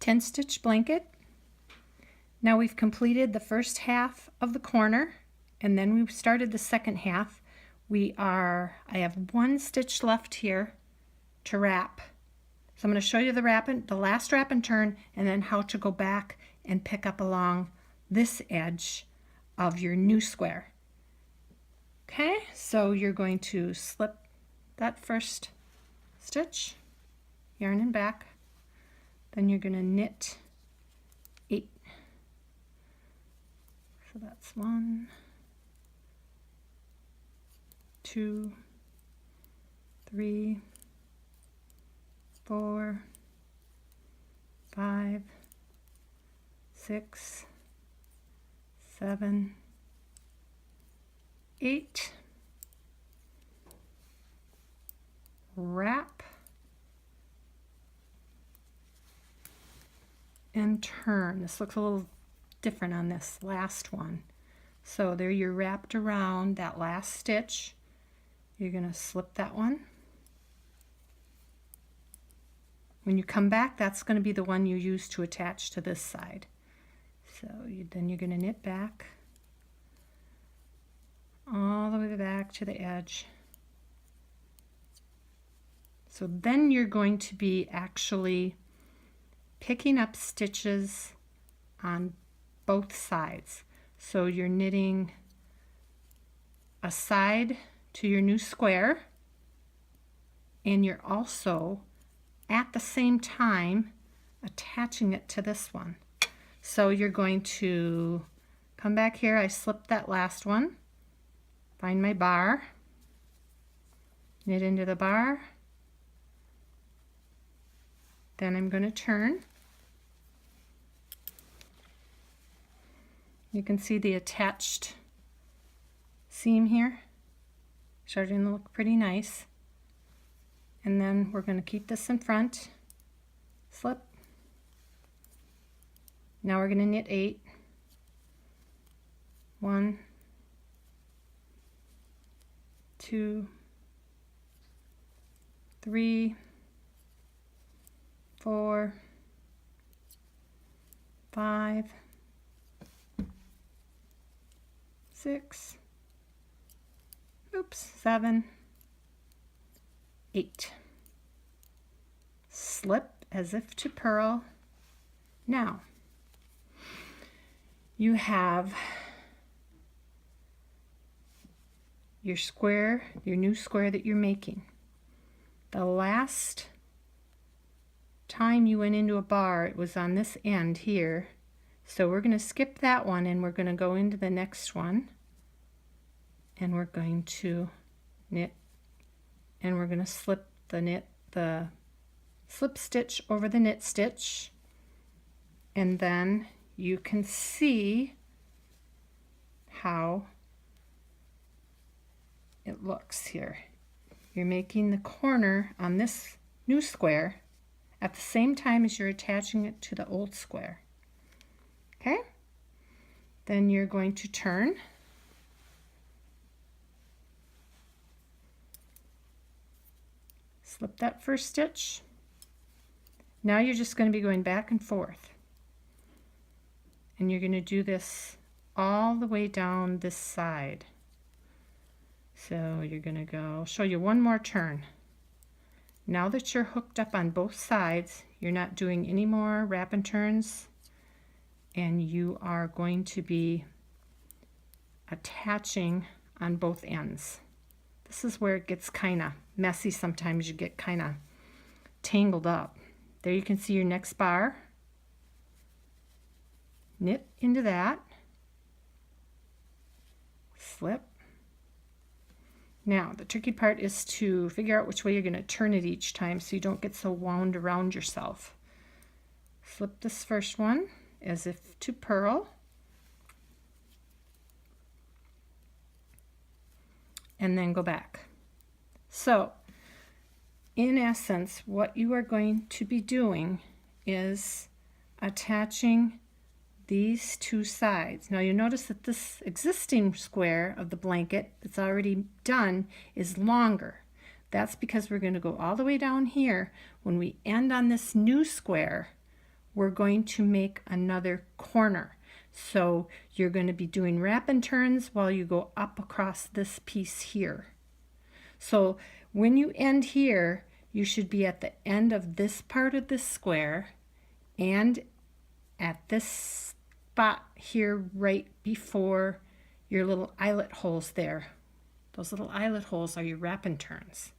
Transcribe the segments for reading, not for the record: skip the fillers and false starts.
10 stitch blanket. Now we've completed the first half of the corner, and then we've started the second half. I have 1 stitch left here to wrap. So I'm going to show you the last wrap and turn, and then how to go back and pick up along this edge of your new square. Okay, so you're going to slip that first stitch, yarn and back, then you're going to knit 8. So that's 1, 2, 3, 4, 5, 6, 7, 8. Wrap and turn. This looks a little different on this last one. So there you're wrapped around that last stitch. You're going to slip that one. When you come back, that's going to be the one you use to attach to this side. So then you're going to knit back all the way back to the edge. So then you're going to be actually picking up stitches on both sides. So you're knitting a side to your new square, and you're also at the same time attaching it to this one. So you're going to come back here. I slipped that last one, find my bar, knit into the bar, then I'm going to turn. You can see the attached seam here starting to look pretty nice. And then we're going to keep this in front, slip. Now we're going to knit 8. 1, 2, 3, 4, 5, 6, 7, 8. Slip as if to purl. Now you have your square, your new square that you're making. The last time you went into a bar, it was on this end here. So we're going to skip that one and we're going to go into the next one, and we're going to knit, and we're going to slip the slip stitch over the knit stitch, and then you can see how it looks here. You're making the corner on this new square at the same time as you're attaching it to the old square. Okay? Then you're going to turn. Slip that first stitch. Now you're just going to be going back and forth. And you're going to do this all the way down this side. So you're going to go, I'll show you one more turn. Now that you're hooked up on both sides, you're not doing any more wrap and turns, and you are going to be attaching on both ends. This is where it gets kind of messy sometimes. You get kind of tangled up. There you can see your next bar. Knit into that. Slip. Now the tricky part is to figure out which way you're going to turn it each time so you don't get so wound around yourself. Slip this first one as if to purl. And then go back. So in essence, what you are going to be doing is attaching these two sides. Now you notice that this existing square of the blanket that's already done is longer. That's because we're going to go all the way down here. When we end on this new square, we're going to make another corner. So you're going to be doing wrap and turns while you go up across this piece here. So when you end here, you should be at the end of this part of this square and at this spot here right before your little eyelet holes there. Those little eyelet holes are your wrap and turns.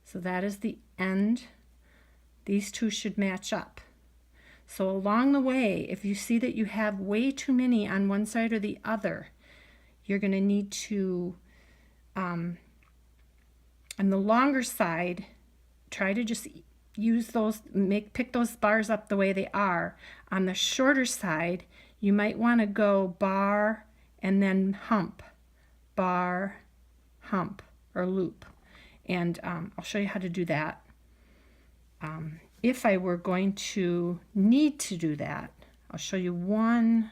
So that is the end. These two should match up. So along the way, if you see that you have way too many on one side or the other, you're going to need to, on the longer side, try to just use those, pick those bars up the way they are. On the shorter side, you might want to go bar and then hump, bar, hump, or loop. And I'll show you how to do that. If I were going to need to do that, I'll show you one,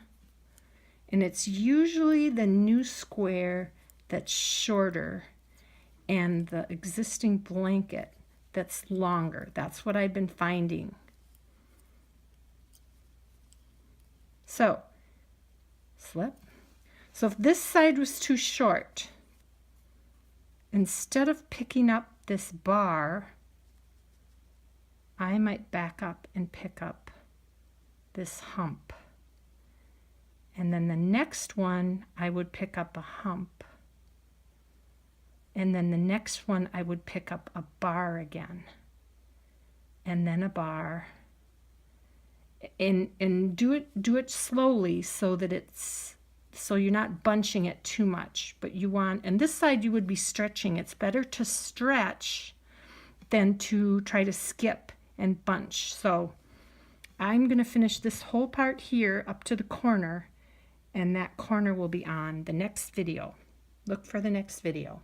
and it's usually the new square that's shorter and the existing blanket that's longer. That's what I've been finding. So, slip. So if this side was too short, instead of picking up this bar, I might back up and pick up this hump. And then the next one, I would pick up a hump. And then the next one, I would pick up a bar again. And then a bar. And do it slowly so that so you're not bunching it too much. But you want, and this side you would be stretching. It's better to stretch than to try to skip and bunch. So I'm going to finish this whole part here up to the corner, and that corner will be on the next video. Look for the next video.